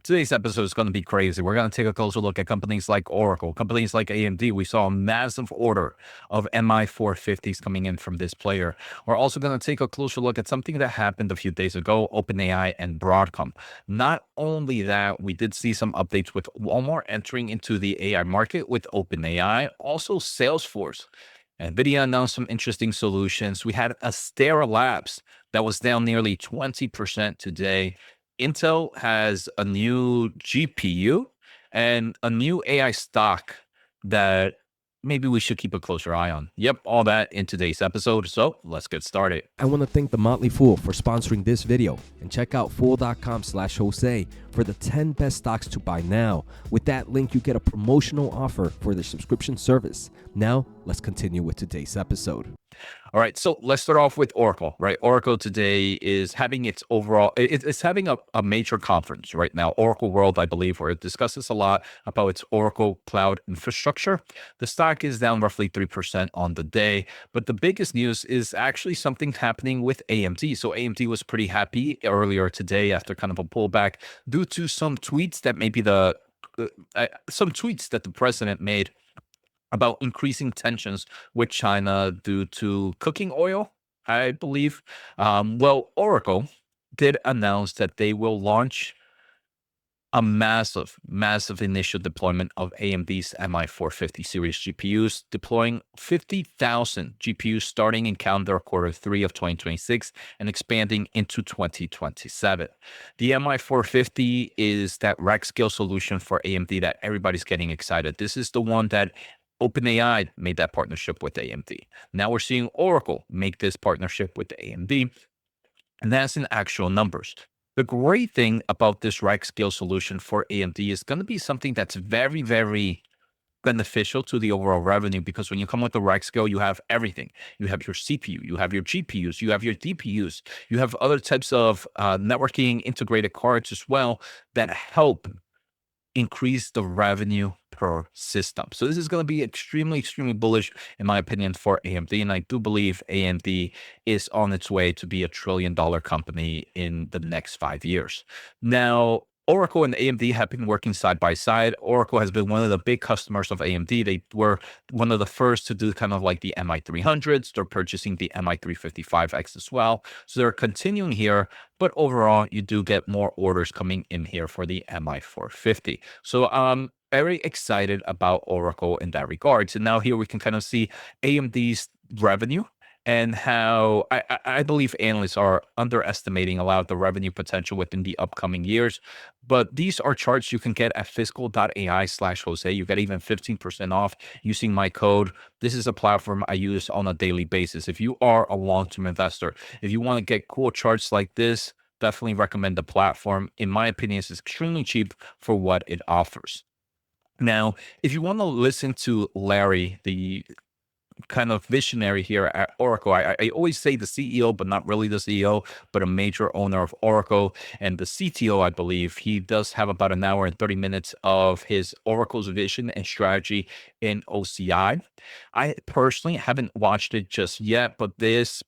Today's episode is going to be crazy. We're going to take a closer look at companies like Oracle, companies like AMD. We saw a massive order of MI450s coming in from this player. We're also going to take a closer look at something that happened a few days ago, OpenAI and Broadcom. Not only that, we did see some updates with Walmart entering into the AI market with OpenAI, also Salesforce. Nvidia announced some interesting solutions. We had Astera Labs that was down nearly 20% today. Intel has a new GPU and a new AI stock that maybe we should keep a closer eye on. Yep, all that in today's episode. So let's get started. I want to thank the Motley Fool for sponsoring this video, and check out fool.com/Jose for the 10 best stocks to buy now. With that link, you get a promotional offer for the subscription service. Now, let's continue with today's episode. All right, so let's start off with Oracle, right? Oracle today is having its overall, it's having a major conference right now, Oracle World, I believe, where it discusses a lot about its Oracle cloud infrastructure. The stock is down roughly 3% on the day, but the biggest news is actually something happening with AMD. So AMD was pretty happy earlier today after kind of a pullback due to some tweets that maybe some tweets that the president made about increasing tensions with China due to cooking oil, I believe. Well, Oracle did announce that they will launch a massive initial deployment of AMD's MI450 series GPUs, deploying 50,000 GPUs starting in calendar quarter 3 of 2026 and expanding into 2027. The MI450 is that rack scale solution for AMD that everybody's getting excited. This is the one that OpenAI made that partnership with AMD. Now we're seeing Oracle make this partnership with AMD, and that's in actual numbers. The great thing about this rack scale solution for AMD is going to be something that's very, very beneficial to the overall revenue, because when you come with the rack scale, you have everything. You have your CPU, you have your GPUs, you have your DPUs, you have other types of networking integrated cards as well that help increase the revenue per system. So this is going to be extremely bullish, in my opinion, for AMD. And I do believe AMD is on its way to be a $1 trillion company in the next 5 years. Now, Oracle and AMD have been working side by side. Oracle has been one of the big customers of AMD. They were one of the first to do kind of like the MI300s. They're purchasing the MI355X as well. So they're continuing here, but overall, you do get more orders coming in here for the MI450. So I'm very excited about Oracle in that regard. So now here we can kind of see AMD's revenue and how I believe analysts are underestimating a lot of the revenue potential within the upcoming years. But these are charts you can get at fiscal.ai/Jose. You get even 15% off using my code. This is a platform I use on a daily basis. If you are a long-term investor, if you want to get cool charts like this, definitely recommend the platform. In my opinion, it's extremely cheap for what it offers. Now, if you want to listen to Larry, the kind of visionary here at Oracle. I always say the CEO, but not really the CEO, but a major owner of Oracle. And the CTO, I believe, he does have about an hour and 30 minutes of his Oracle's vision and strategy in OCI. I personally haven't watched it just yet, but this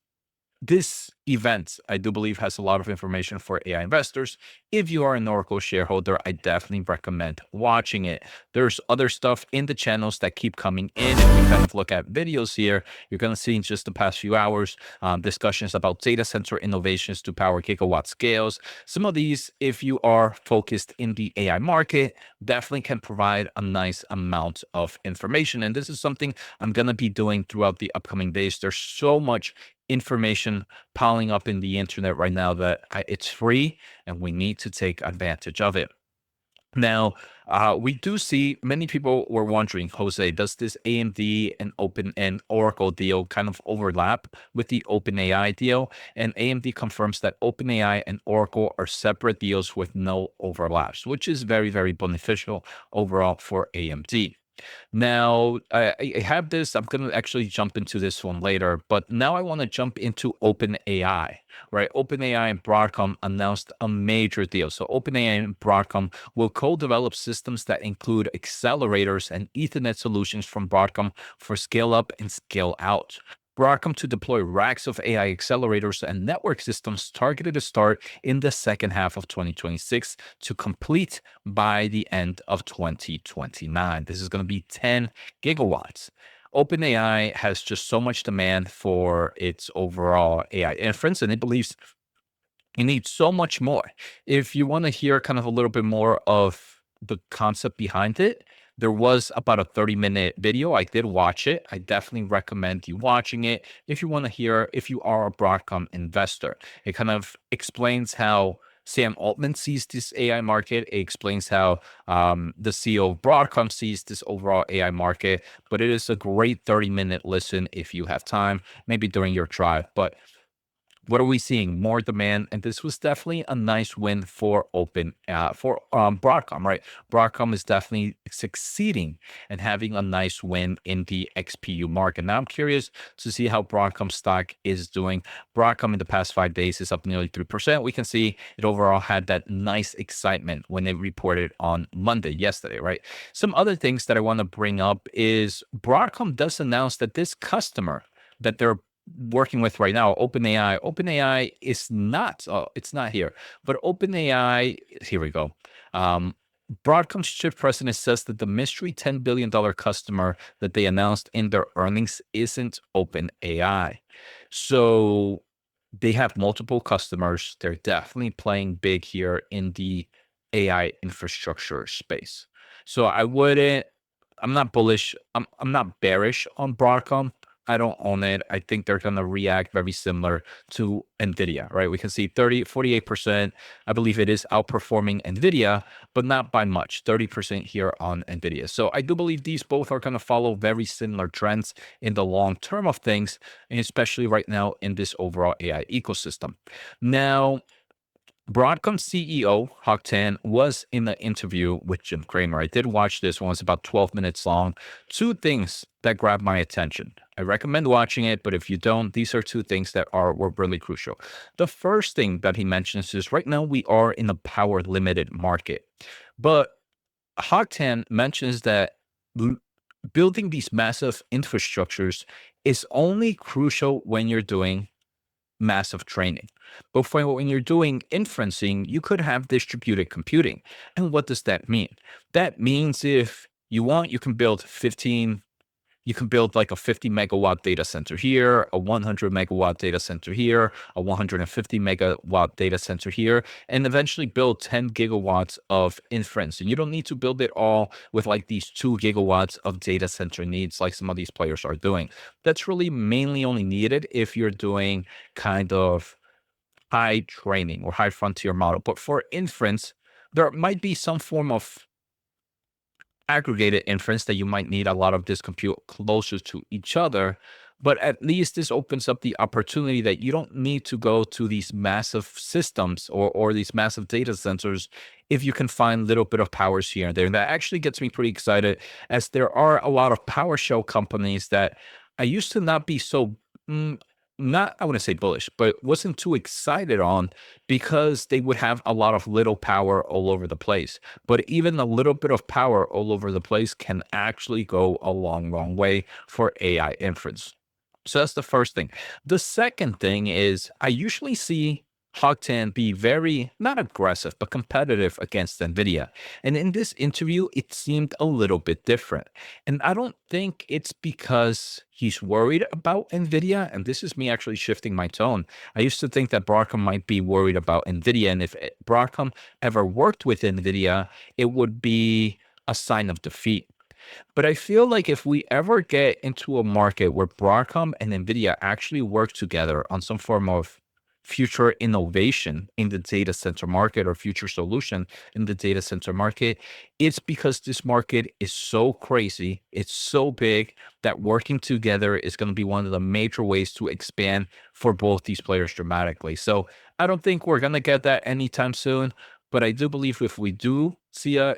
event, I do believe, has a lot of information for AI investors. If you are an Oracle shareholder, I definitely recommend watching it. There's other stuff in the channels that keep coming in. If we kind of look at videos here, you're going to see in just the past few hours, discussions about data center innovations to power gigawatt scales. Some of these, if you are focused in the AI market, definitely can provide a nice amount of information. And this is something I'm going to be doing throughout the upcoming days. There's so much information piling up in the internet right now that it's free and we need to take advantage of it. Now, we do see many people were wondering, Jose, does this AMD and Open and Oracle deal kind of overlap with the OpenAI deal? And AMD confirms that OpenAI and Oracle are separate deals with no overlaps, which is very beneficial overall for AMD. Now, I have this. I'm going to actually jump into this one later, but now I want to jump into OpenAI, right? OpenAI and Broadcom announced a major deal. So OpenAI and Broadcom will co-develop systems that include accelerators and Ethernet solutions from Broadcom for scale up and scale out. Broadcom to deploy racks of AI accelerators and network systems targeted to start in the second half of 2026 to complete by the end of 2029. This is going to be 10 gigawatts. OpenAI has just so much demand for its overall AI inference, and it believes you need so much more. If you want to hear kind of a little bit more of the concept behind it, there was about a 30-minute video. I did watch it. I definitely recommend you watching it if you want to hear, if you are a Broadcom investor. It kind of explains how Sam Altman sees this AI market. It explains how the CEO of Broadcom sees this overall AI market. But it is a great 30-minute listen if you have time, maybe during your drive. But what are we seeing? More demand, and this was definitely a nice win for Broadcom, right? Broadcom is definitely succeeding and having a nice win in the XPU market. Now I'm curious to see how Broadcom stock is doing. Broadcom in the past 5 days is up nearly 3%. We can see it overall had that nice excitement when it reported on Monday, yesterday, right? Some other things that I want to bring up is Broadcom does announce that this customer that they're working with right now, OpenAI is not, it's not here, but OpenAI, here we go. Broadcom's chief president says that the mystery $10 billion customer that they announced in their earnings isn't OpenAI. So they have multiple customers. They're definitely playing big here in the AI infrastructure space. So I'm not bullish. I'm not bearish on Broadcom. I don't own it. I think they're going to react very similar to Nvidia, right? We can see 48%. I believe it is outperforming Nvidia, but not by much, 30% here on Nvidia. So I do believe these both are going to follow very similar trends in the long term of things, and especially right now in this overall AI ecosystem. Now, Broadcom CEO Hock Tan was in the interview with Jim Cramer. I did watch this one. It's about 12 minutes long. Two things that grabbed my attention. I recommend watching it, but if you don't, these are two things that were really crucial. The first thing that he mentions is right now we are in a power limited market. But Hock Tan mentions that building these massive infrastructures is only crucial when you're doing massive training. But when you're doing inferencing, you could have distributed computing. And what does that mean? That means if you want, you can build like a 50 megawatt data center here, a 100 megawatt data center here, a 150 megawatt data center here, and eventually build 10 gigawatts of inference. And you don't need to build it all with like these 2 gigawatts of data center needs like some of these players are doing. That's really mainly only needed if you're doing kind of high training or high frontier model. But for inference, there might be some form of aggregated inference that you might need a lot of this compute closer to each other. But at least this opens up the opportunity that you don't need to go to these massive systems or these massive data centers if you can find a little bit of powers here and there. And that actually gets me pretty excited, as there are a lot of PowerShell companies that I used to not be so not, I wouldn't say bullish, but wasn't too excited on, because they would have a lot of little power all over the place. But even a little bit of power all over the place can actually go a long, long way for AI inference. So that's the first thing. The second thing is I usually see Hock Tan be very, not aggressive, but competitive against NVIDIA. And in this interview, it seemed a little bit different. And I don't think it's because he's worried about NVIDIA. And this is me actually shifting my tone. I used to think that Broadcom might be worried about NVIDIA. And if Broadcom ever worked with NVIDIA, it would be a sign of defeat. But I feel like if we ever get into a market where Broadcom and NVIDIA actually work together on some form of future innovation in the data center market or future solution in the data center market, it's because this market is so crazy, it's so big, that working together is going to be one of the major ways to expand for both these players dramatically. So I don't think we're going to get that anytime soon. But I do believe if we do see a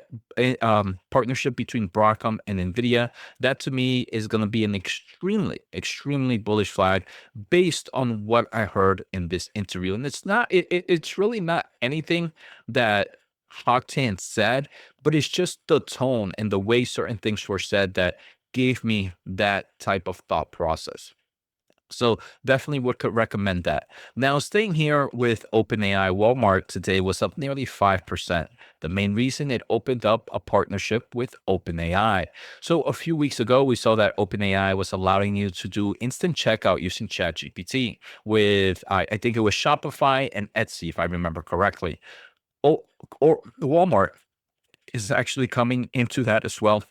partnership between Broadcom and NVIDIA, that to me is going to be an extremely, extremely bullish flag based on what I heard in this interview. And it's really not anything that Hock Tan said, but it's just the tone and the way certain things were said that gave me that type of thought process. So definitely would could recommend that. Now, staying here with OpenAI, Walmart today was up nearly 5%. The main reason, it opened up a partnership with OpenAI. So a few weeks ago, we saw that OpenAI was allowing you to do instant checkout using ChatGPT with, I think it was Shopify and Etsy, if I remember correctly. Oh, or Walmart is actually coming into that as well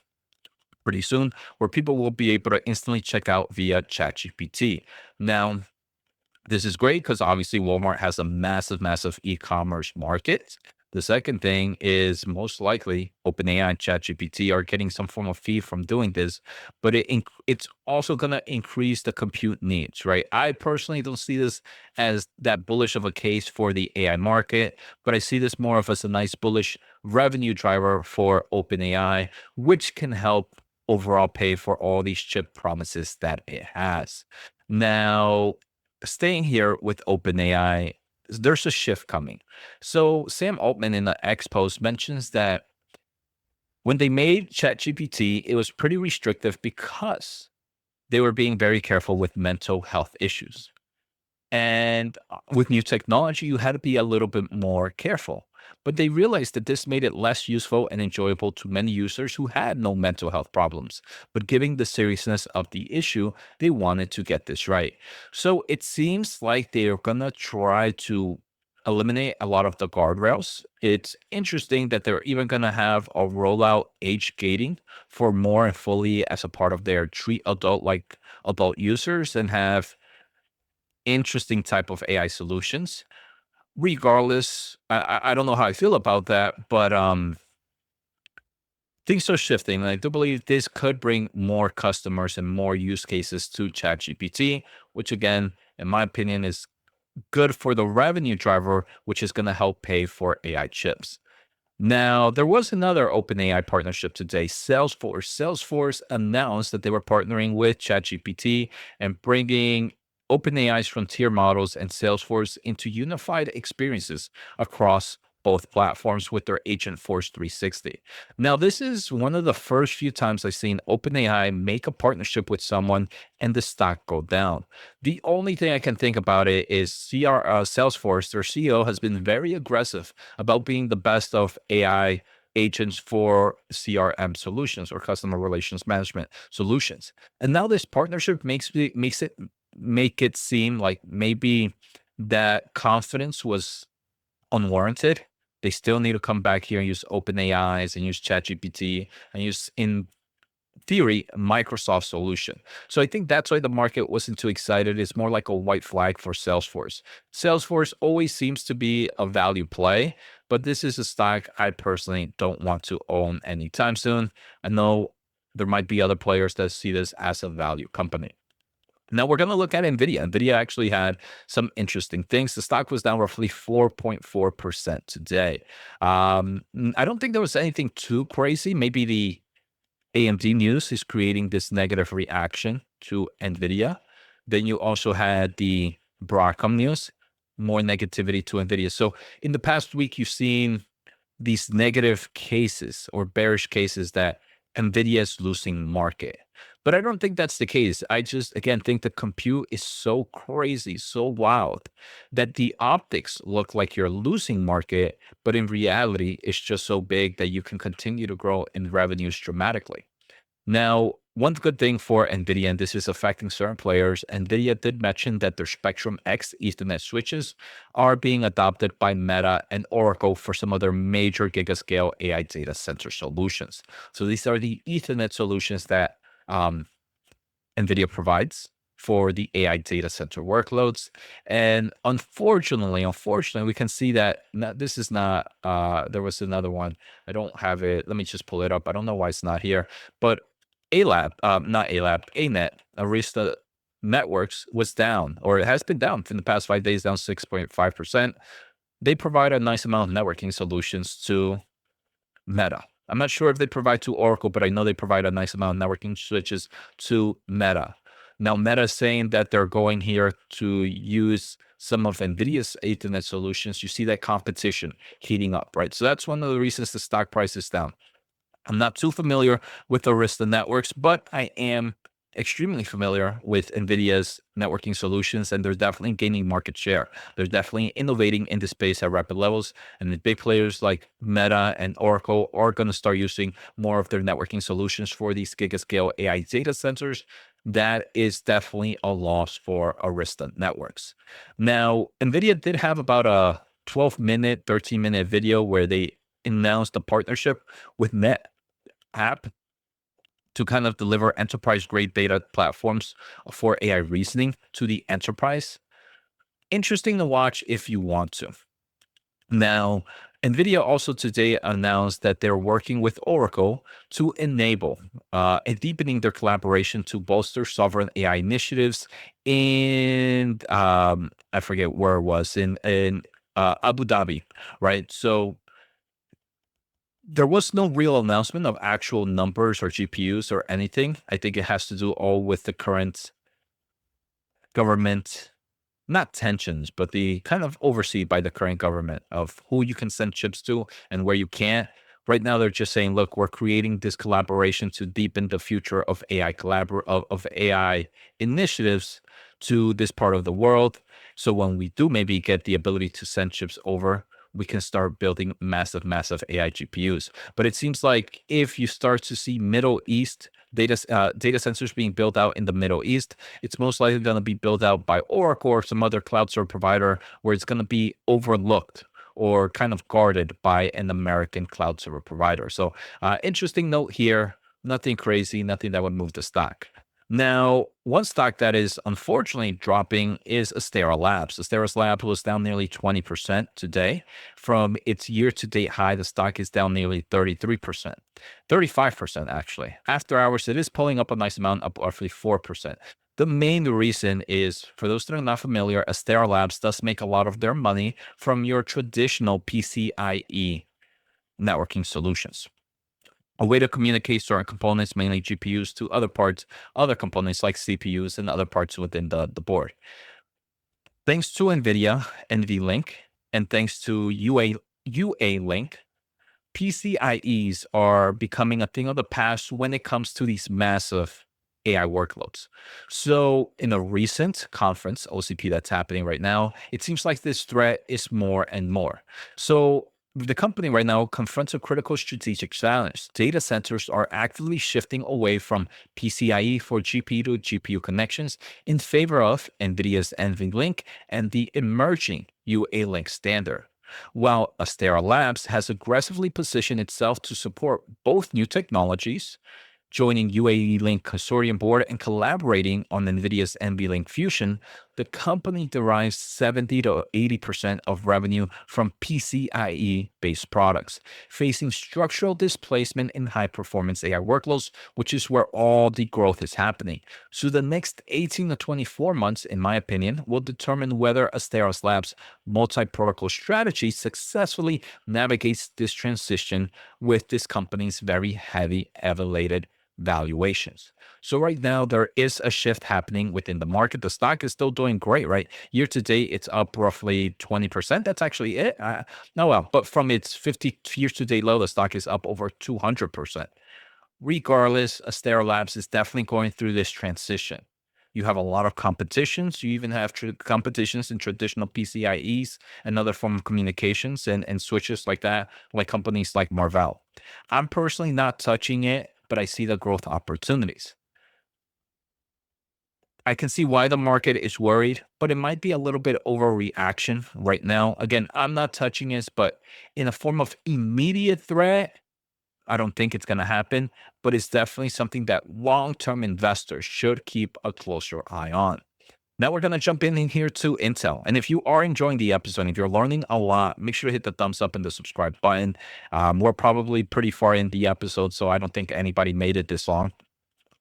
pretty soon, where people will be able to instantly check out via ChatGPT. Now, this is great because obviously Walmart has a massive, massive e-commerce market. The second thing is most likely OpenAI and ChatGPT are getting some form of fee from doing this, but it's also going to increase the compute needs, right? I personally don't see this as that bullish of a case for the AI market, but I see this more of as a nice bullish revenue driver for OpenAI, which can help overall pay for all these chip promises that it has. Now, staying here with OpenAI, there's a shift coming. So Sam Altman in the X post mentions that when they made ChatGPT, it was pretty restrictive because they were being very careful with mental health issues. And with new technology, you had to be a little bit more careful. But they realized that this made it less useful and enjoyable to many users who had no mental health problems. But given the seriousness of the issue, they wanted to get this right. So it seems like they're going to try to eliminate a lot of the guardrails. It's interesting that they're even going to have a rollout age gating for more and fully as a part of their treat adult like adult users and have interesting type of AI solutions. Regardless, I don't know how I feel about that, but things are shifting. And I do believe this could bring more customers and more use cases to ChatGPT, which again, in my opinion, is good for the revenue driver, which is going to help pay for AI chips. Now, there was another OpenAI partnership today, Salesforce. Salesforce announced that they were partnering with ChatGPT and bringing OpenAI's frontier models and Salesforce into unified experiences across both platforms with their Agent Force 360. Now, this is one of the first few times I've seen OpenAI make a partnership with someone and the stock go down. The only thing I can think about it is Salesforce, their CEO, has been very aggressive about being the best of AI agents for CRM solutions or customer relations management solutions. And now this partnership make it seem like maybe that confidence was unwarranted. They still need to come back here and use OpenAIs and use ChatGPT and use, in theory, a Microsoft solution. So I think that's why the market wasn't too excited. It's more like a white flag for Salesforce. Salesforce always seems to be a value play, but this is a stock I personally don't want to own anytime soon. I know there might be other players that see this as a value company. Now we're going to look at Nvidia. Nvidia actually had some interesting things. The stock was down roughly 4.4% today. I don't think there was anything too crazy. Maybe the AMD news is creating this negative reaction to Nvidia. Then you also had the Broadcom news, more negativity to Nvidia. So in the past week, you've seen these negative cases or bearish cases that Nvidia is losing market. But I don't think that's the case. I just, again, think the compute is so crazy, so wild that the optics look like you're losing market, but in reality, it's just so big that you can continue to grow in revenues dramatically. Now, one good thing for NVIDIA, and this is affecting certain players, NVIDIA did mention that their Spectrum X Ethernet switches are being adopted by Meta and Oracle for some of their major gigascale AI data center solutions. So these are the Ethernet solutions that NVIDIA provides for the AI data center workloads. And unfortunately, we can see that this is not, there was another one. I don't have it. Let me just pull it up. I don't know why it's not here, but ALAB, not ALAB, ANET, Arista Networks was down, or it has been down in the past 5 days, down 6.5%. They provide a nice amount of networking solutions to Meta. I'm not sure if they provide to Oracle, but I know they provide a nice amount of networking switches to Meta. Now, Meta is saying that they're going here to use some of NVIDIA's Ethernet solutions. You see that competition heating up, right? So that's one of the reasons the stock price is down. I'm not too familiar with Arista Networks, but I am extremely familiar with NVIDIA's networking solutions, and they're definitely gaining market share. They're definitely innovating in the space at rapid levels, and the big players like Meta and Oracle are going to start using more of their networking solutions for these gigascale AI data centers. That is definitely a loss for Arista Networks. Now, NVIDIA did have about a 12-minute, 13-minute video where they announced a partnership with NetApp to kind of deliver enterprise-grade data platforms for AI reasoning to the enterprise. Interesting to watch if you want to. Now, NVIDIA also today announced that they're working with Oracle to enable and deepening their collaboration to bolster sovereign AI initiatives in, I forget where it was, in Abu Dhabi, right? So there was no real announcement of actual numbers or GPUs or anything. I think it has to do all with the current government, not tensions, but the kind of oversee by the current government of who you can send chips to and where you can't. Right now, they're just saying, look, we're creating this collaboration to deepen the future of of AI initiatives to this part of the world. So when we do maybe get the ability to send chips over, we can start building massive, massive AI GPUs. But it seems like if you start to see Middle East data centers being built out in the Middle East, it's most likely going to be built out by Oracle or some other cloud service provider where it's going to be overlooked or kind of guarded by an American cloud server provider. So interesting note here, nothing crazy, nothing that would move the stock. Now, one stock that is unfortunately dropping is Astera Labs. Astera Labs was down nearly 20% today. From its year-to-date high, the stock is down nearly 33%, 35% actually. After hours, it is pulling up a nice amount, up roughly 4%. The main reason is, for those that are not familiar, Astera Labs does make a lot of their money from your traditional PCIe networking solutions, a way to communicate certain components, mainly GPUs, to other parts, other components like CPUs and other parts within the board. Thanks to NVIDIA, NVLink, and thanks to UA Link, PCIEs are becoming a thing of the past when it comes to these massive AI workloads. So in a recent conference, OCP, that's happening right now, it seems like this threat is more and more. So the company right now confronts a critical strategic challenge. Data centers are actively shifting away from PCIe for GPU to GPU connections in favor of NVIDIA's NVLink and the emerging UA-Link standard. While Astera Labs has aggressively positioned itself to support both new technologies, joining UAE Link Consortium board and collaborating on NVIDIA's NVLink Fusion, the company derives 70 to 80% of revenue from PCIe-based products, facing structural displacement in high-performance AI workloads, which is where all the growth is happening. So the next 18 to 24 months, in my opinion, will determine whether Astera Labs' multi-protocol strategy successfully navigates this transition with this company's very heavy elevated valuations. So right now there is a shift happening within the market. The stock is still doing great, right? Year to date, it's up roughly 20%. That's actually it. Oh well, but from its 50 years to date low, the stock is up over 200%. Regardless, Astera Labs is definitely going through this transition. You have a lot of competitions. You even have competitions in traditional PCIe's and other form of communications and switches like that, like companies like Marvell. I'm personally not touching it, but I see the growth opportunities. I can see why the market is worried, but it might be a little bit overreaction right now. Again, I'm not touching this, but in a form of immediate threat, I don't think it's going to happen, but it's definitely something that long-term investors should keep a closer eye on. Now we're going to jump in here to Intel. And if you are enjoying the episode, if you're learning a lot, make sure to hit the thumbs up and the subscribe button. We're probably pretty far in the episode, so I don't think anybody made it this long.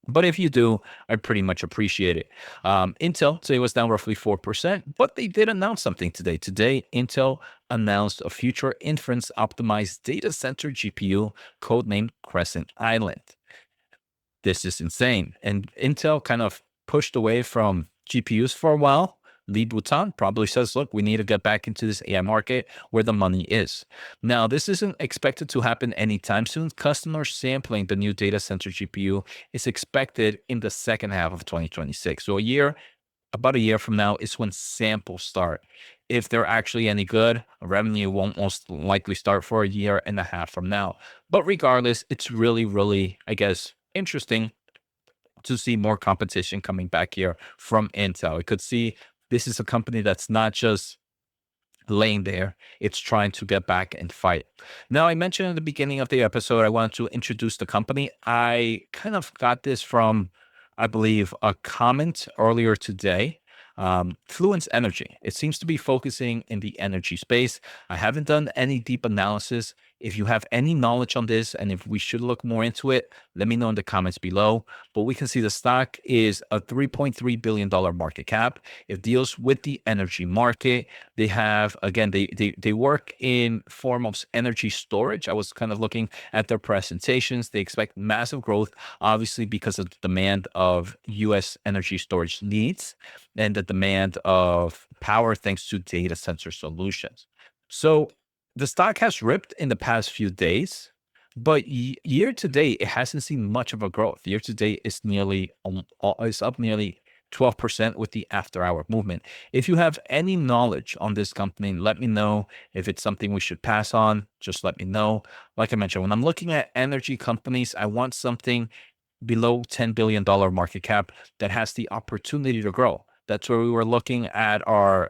But if you do, I pretty much appreciate it. Intel today was down roughly 4%, but they did announce something today. Today, Intel announced a future inference optimized data center GPU codenamed Crescent Island. This is insane. And Intel kind of pushed away from GPUs for a while, Lee Bhutan probably says, look, we need to get back into this AI market where the money is. Now, this isn't expected to happen anytime soon. Customer sampling the new data center GPU is expected in the second half of 2026. So about a year from now is when samples start. If they're actually any good, revenue won't most likely start for a year and a half from now. But regardless, it's really, really, I guess, interesting to see more competition coming back here from Intel. We could see this is a company that's not just laying there, it's trying to get back and fight. Now, I mentioned at the beginning of the episode, I wanted to introduce the company. I kind of got this from, I believe, a comment earlier today. Fluence Energy. It seems to be focusing in the energy space. I haven't done any deep analysis. If you have any knowledge on this and if we should look more into it, let me know in the comments below. But we can see the stock is a $3.3 billion market cap. It deals with the energy market. They have, again, they work in form of energy storage. I was kind of looking at their presentations. They expect massive growth, obviously, because of the demand of US energy storage needs and the demand of power thanks to data center solutions. So the stock has ripped in the past few days, but year to date, it hasn't seen much of a growth. Year to date is is up nearly 12% with the after hour movement. If you have any knowledge on this company, let me know. If it's something we should pass on, just let me know. Like I mentioned, when I'm looking at energy companies, I want something below $10 billion market cap that has the opportunity to grow. That's where we were looking at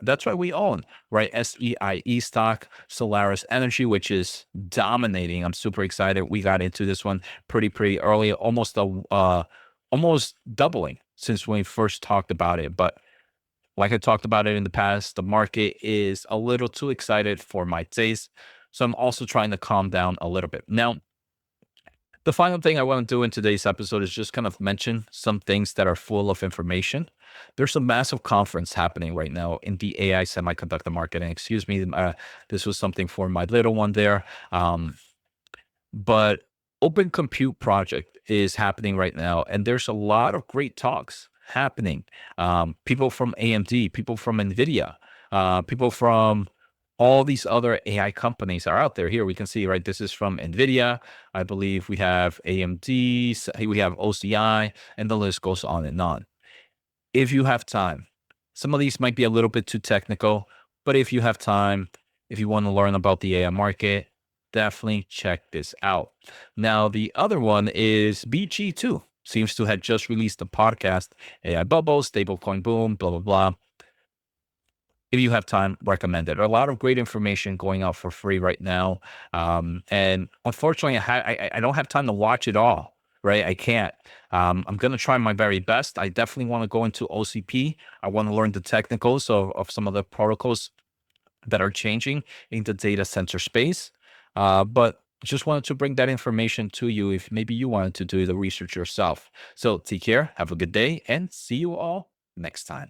that's why we own, right? SEIE stock, Solaris Energy, which is dominating. I'm super excited. We got into this one pretty early, almost doubling since when we first talked about it. But like I talked about it in the past, the market is a little too excited for my taste. So I'm also trying to calm down a little bit. Now, the final thing I want to do in today's episode is just kind of mention some things that are full of information. There's a massive conference happening right now in the AI semiconductor market. And excuse me, this was something for my little one there. But Open Compute Project is happening right now, and there's a lot of great talks happening. People from AMD, people from Nvidia, people from all these other AI companies are out there. Here we can see, right, this is from Nvidia. I believe we have AMD, we have OCI, and the list goes on and on. If you have time, some of these might be a little bit too technical, but if you have time, if you want to learn about the AI market, definitely check this out. Now, the other one is BG2. Seems to have just released a podcast, AI Bubble, Stablecoin Boom, blah, blah, blah. If you have time, recommend it. A lot of great information going out for free right now. And unfortunately, I don't have time to watch it all, right? I can't. I'm going to try my very best. I definitely want to go into OCP. I want to learn the technicals of some of the protocols that are changing in the data center space. But just wanted to bring that information to you if maybe you wanted to do the research yourself. So take care, have a good day, and see you all next time.